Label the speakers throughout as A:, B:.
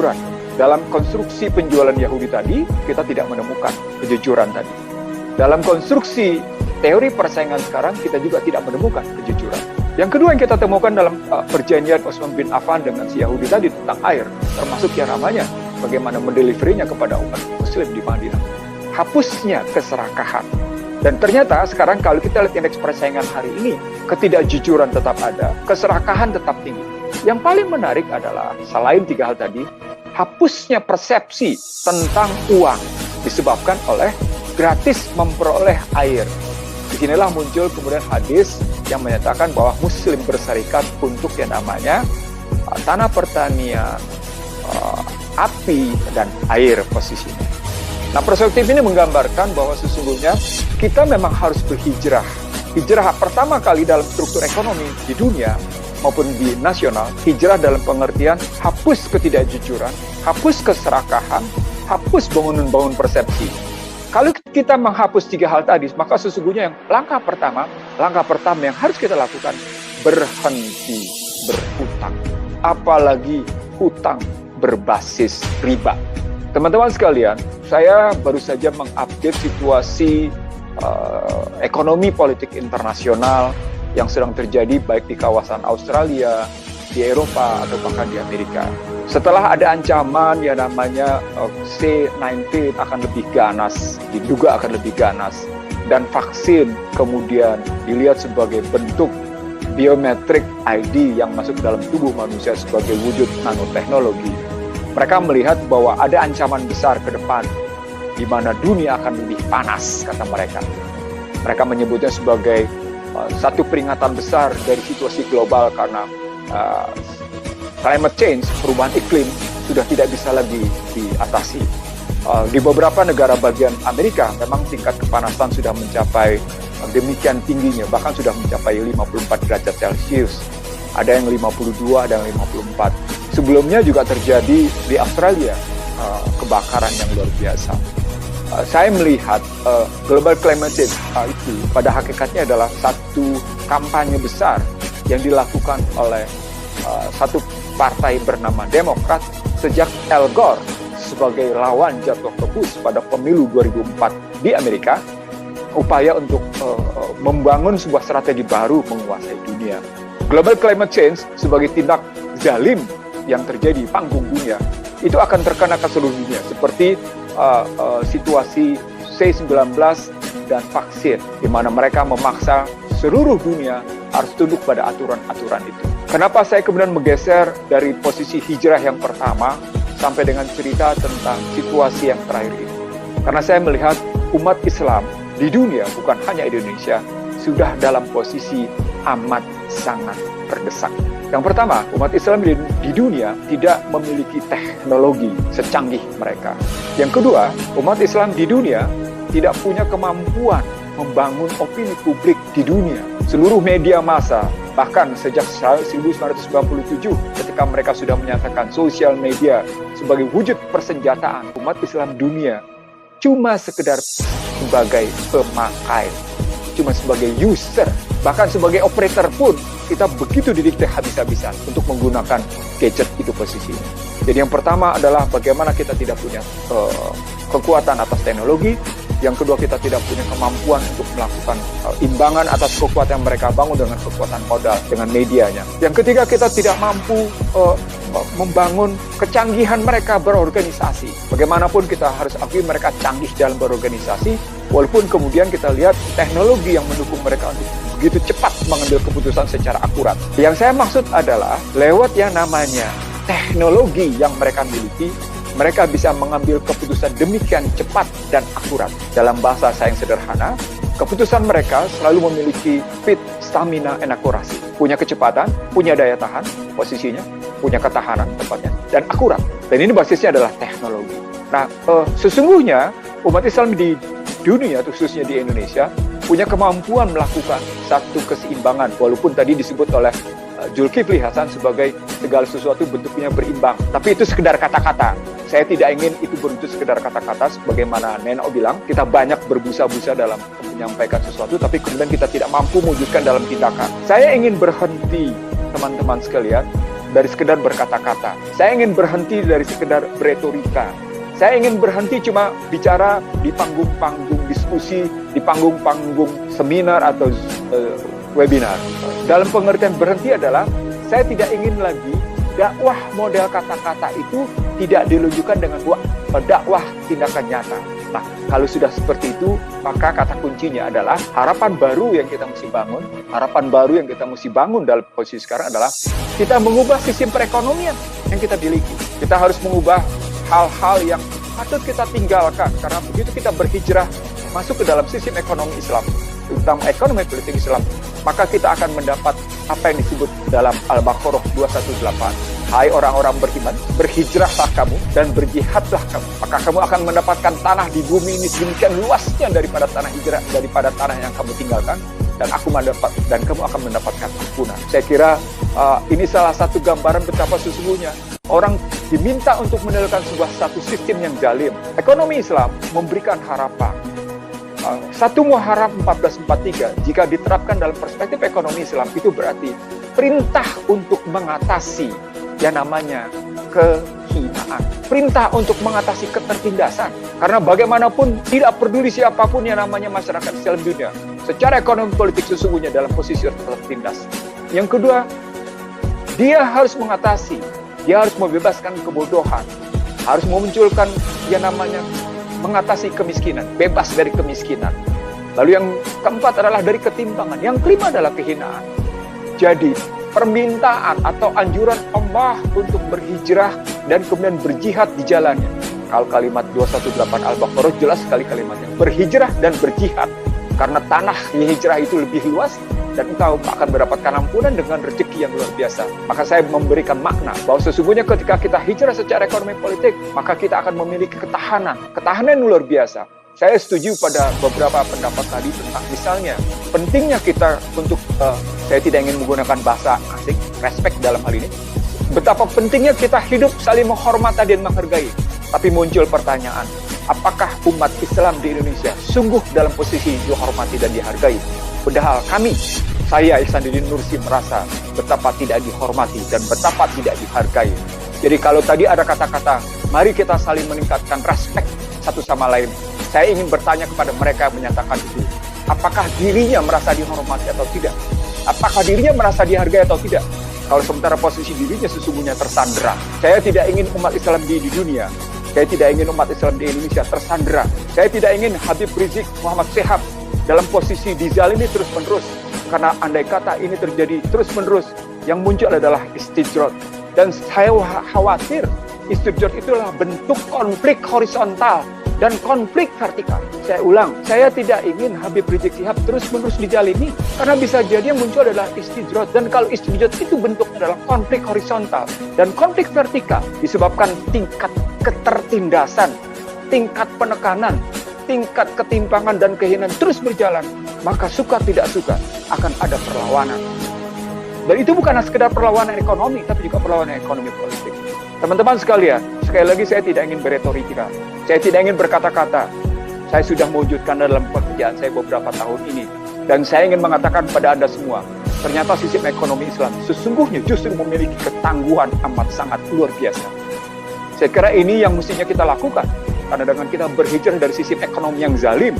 A: kejujuran. Dalam konstruksi penjualan Yahudi tadi, kita tidak menemukan kejujuran tadi. Dalam konstruksi teori persaingan sekarang, kita juga tidak menemukan kejujuran. Yang kedua yang kita temukan dalam perjanjian Utsman bin Affan dengan si Yahudi tadi tentang air, termasuk yang namanya bagaimana mendeliverinya kepada umat Muslim di Madinah. Hapusnya keserakahan. Dan ternyata sekarang kalau kita lihat indeks persaingan hari ini, ketidakjujuran tetap ada, keserakahan tetap tinggi. Yang paling menarik adalah, selain 3 hal tadi, hapusnya persepsi tentang uang disebabkan oleh gratis memperoleh air. Disinilah muncul kemudian hadis yang menyatakan bahwa Muslim berserikat untuk yang namanya tanah pertanian, api, dan air posisinya. Nah, perspektif ini menggambarkan bahwa sesungguhnya kita memang harus berhijrah. Hijrah pertama kali dalam struktur ekonomi di dunia maupun di nasional, hijrah dalam pengertian hapus ketidakjujuran, hapus keserakahan, hapus bangunan-bangunan persepsi. Kalau kita menghapus 3 hal tadi, maka sesungguhnya yang langkah pertama yang harus kita lakukan, berhenti berhutang. Apalagi hutang berbasis riba. Teman-teman sekalian, saya baru saja mengupdate situasi ekonomi politik internasional yang sedang terjadi baik di kawasan Australia, di Eropa, atau bahkan di Amerika. Setelah ada ancaman yang namanya C-19 akan lebih ganas, diduga akan lebih ganas, dan vaksin kemudian dilihat sebagai bentuk biometrik ID yang masuk dalam tubuh manusia sebagai wujud nanoteknologi. Mereka melihat bahwa ada ancaman besar ke depan, di mana dunia akan lebih panas, kata mereka. Mereka menyebutnya sebagai satu peringatan besar dari situasi global karena climate change, perubahan iklim, sudah tidak bisa lagi diatasi. Di beberapa negara bagian Amerika, memang tingkat kepanasan sudah mencapai demikian tingginya, bahkan sudah mencapai 54 derajat Celcius. Ada yang 52, ada yang 54. Sebelumnya juga terjadi di Australia, kebakaran yang luar biasa. Saya melihat global climate change itu pada hakikatnya adalah satu kampanye besar yang dilakukan oleh satu partai bernama Demokrat sejak Al Gore sebagai lawan jatuh ke Bush pada pemilu 2004 di Amerika, upaya untuk membangun sebuah strategi baru menguasai dunia. Global climate change sebagai tindak zalim yang terjadi di panggung dunia itu akan terkena ke seluruh dunia, seperti situasi C-19 dan vaksin, di mana mereka memaksa seluruh dunia harus tunduk pada aturan-aturan itu. Kenapa saya kemudian menggeser dari posisi hijrah yang pertama sampai dengan cerita tentang situasi yang terakhir ini? Karena saya melihat umat Islam di dunia, bukan hanya Indonesia, sudah dalam posisi amat sangat terdesak. Yang pertama, umat Islam di dunia tidak memiliki teknologi secanggih mereka. Yang kedua, umat Islam di dunia tidak punya kemampuan membangun opini publik di dunia. Seluruh media massa, bahkan sejak 1997 ketika mereka sudah menyatakan sosial media sebagai wujud persenjataan, umat Islam dunia cuma sekedar sebagai pemakai, cuma sebagai user, bahkan sebagai operator pun kita begitu didikte habis-habisan untuk menggunakan gadget itu posisinya. Jadi yang pertama adalah bagaimana kita tidak punya kekuatan atas teknologi. Yang kedua, kita tidak punya kemampuan untuk melakukan imbangan atas kekuatan yang mereka bangun dengan kekuatan modal, dengan medianya. Yang ketiga, kita tidak mampu membangun kecanggihan mereka berorganisasi. Bagaimanapun kita harus akui mereka canggih dalam berorganisasi, walaupun kemudian kita lihat teknologi yang mendukung mereka untuk begitu cepat mengambil keputusan secara akurat. Yang saya maksud adalah lewat yang namanya teknologi yang mereka miliki, mereka bisa mengambil keputusan demikian cepat dan akurat. Dalam bahasa saya yang sederhana, keputusan mereka selalu memiliki speed, stamina, and akurasi. Punya kecepatan, punya daya tahan, posisinya, punya ketahanan tempatnya, dan akurat. Dan ini basisnya adalah teknologi. Nah, sesungguhnya umat Islam di dunia, khususnya di Indonesia, punya kemampuan melakukan satu keseimbangan, walaupun tadi disebut oleh Zulkifli Hasan sebagai segala sesuatu bentuknya berimbang. Tapi itu sekedar kata-kata. Saya tidak ingin itu berbentuk sekedar kata-kata, sebagaimana Neno bilang, kita banyak berbusa-busa dalam menyampaikan sesuatu, tapi kemudian kita tidak mampu mewujudkan dalam tindakan. Saya ingin berhenti, teman-teman sekalian, dari sekedar berkata-kata. Saya ingin berhenti dari sekedar beretorika. Saya ingin berhenti cuma bicara di panggung-panggung diskusi, di panggung-panggung seminar atau webinar. Dalam pengertian berhenti adalah saya tidak ingin lagi dakwah model kata-kata itu tidak diluncurkan dengan dakwah tindakan nyata. Nah, kalau sudah seperti itu, maka kata kuncinya adalah harapan baru yang kita mesti bangun. Harapan baru yang kita mesti bangun dalam posisi sekarang adalah kita mengubah sistem perekonomian yang kita miliki. Kita harus mengubah hal-hal yang patut kita tinggalkan, karena begitu kita berhijrah masuk ke dalam sistem ekonomi Islam, terutama ekonomi politik Islam, maka kita akan mendapat apa yang disebut dalam Al-Baqarah 218. Hai orang-orang beriman, berhijrahlah kamu dan berjihadlah kamu. Maka kamu akan mendapatkan tanah di bumi ini sedemikian luasnya daripada tanah hijrah, daripada tanah yang kamu tinggalkan. Dan kamu akan mendapatkan ampunan. Saya kira ini salah satu gambaran betapa sesungguhnya orang diminta untuk meninggalkan satu sistem yang zalim. Ekonomi Islam memberikan harapan. 1 Muharram 1443, jika diterapkan dalam perspektif ekonomi Islam, itu berarti perintah untuk mengatasi yang namanya kehinaan. Perintah untuk mengatasi ketertindasan. Karena bagaimanapun tidak peduli siapapun yang namanya masyarakat Islam dunia, secara ekonomi politik sesungguhnya dalam posisi tertindas. Yang kedua, dia harus mengatasi, dia harus membebaskan kebodohan, harus memunculkan yang namanya mengatasi kemiskinan, bebas dari kemiskinan. Lalu yang keempat adalah dari ketimpangan. Yang kelima adalah kehinaan. Jadi, permintaan atau anjuran Allah untuk berhijrah dan kemudian berjihad di jalannya. Kalau kalimat 218 Al-Baqarah jelas sekali kalimatnya. Berhijrah dan berjihad. Karena tanah hijrah itu lebih luas dan engkau akan mendapatkan ampunan dengan rezeki yang luar biasa. Maka saya memberikan makna bahwa sesungguhnya ketika kita hijrah secara ekonomi politik, maka kita akan memiliki ketahanan yang luar biasa. Saya setuju pada beberapa pendapat tadi tentang misalnya pentingnya kita untuk, saya tidak ingin menggunakan bahasa asing, respect dalam hal ini. Betapa pentingnya kita hidup saling menghormati dan menghargai. Tapi muncul pertanyaan, apakah umat Islam di Indonesia sungguh dalam posisi dihormati dan dihargai? Padahal saya Ihsanuddin Nursi merasa betapa tidak dihormati dan betapa tidak dihargai. Jadi kalau tadi ada kata-kata, mari kita saling meningkatkan respect satu sama lain. Saya ingin bertanya kepada mereka yang menyatakan itu. Apakah dirinya merasa dihormati atau tidak? Apakah dirinya merasa dihargai atau tidak? Kalau sementara posisi dirinya sesungguhnya tersandera. Saya tidak ingin umat Islam di dunia. Saya tidak ingin umat Islam di Indonesia tersandera. Saya tidak ingin Habib Rizik Muhammad Syihab dalam posisi dizalimi terus-menerus. Karena andai kata ini terjadi terus-menerus, yang muncul adalah istijrad. Dan saya khawatir istijrad itulah bentuk konflik horizontal dan konflik vertikal. Saya ulang, saya tidak ingin Habib Rizik Syihab terus-menerus dizalimi, karena bisa jadi yang muncul adalah istijrad. Dan kalau istijrad itu bentuknya adalah konflik horizontal dan konflik vertikal disebabkan tingkat ketertindasan, tingkat penekanan, tingkat ketimpangan dan kehinaan terus berjalan, maka suka tidak suka akan ada perlawanan. Dan itu bukan sekedar perlawanan ekonomi, tapi juga perlawanan ekonomi politik. Teman-teman sekalian, sekali lagi saya tidak ingin beretorika, saya tidak ingin berkata-kata. Saya sudah mewujudkan dalam pekerjaan saya beberapa tahun ini, dan saya ingin mengatakan kepada Anda semua, ternyata sistem ekonomi Islam sesungguhnya justru memiliki ketangguhan amat sangat luar biasa. Saya kira ini yang mestinya kita lakukan, karena dengan kita berhijrah dari sistem ekonomi yang zalim,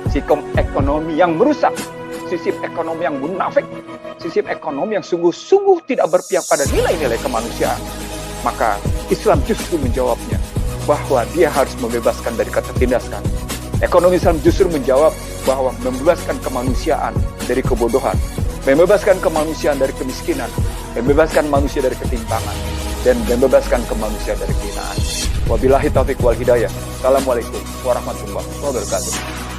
A: sistem ekonomi yang merusak, sistem ekonomi yang munafik, sistem ekonomi yang sungguh-sungguh tidak berpihak pada nilai-nilai kemanusiaan, maka Islam justru menjawabnya bahwa dia harus membebaskan dari ketertindasan. Ekonomi Islam justru menjawab bahwa membebaskan kemanusiaan dari kebodohan, membebaskan kemanusiaan dari kemiskinan, membebaskan manusia dari ketimpangan, dan membebaskan kemanusiaan dari kehinaan. Wabillahi taufiq wal hidayah. Assalamualaikum warahmatullahi wabarakatuh.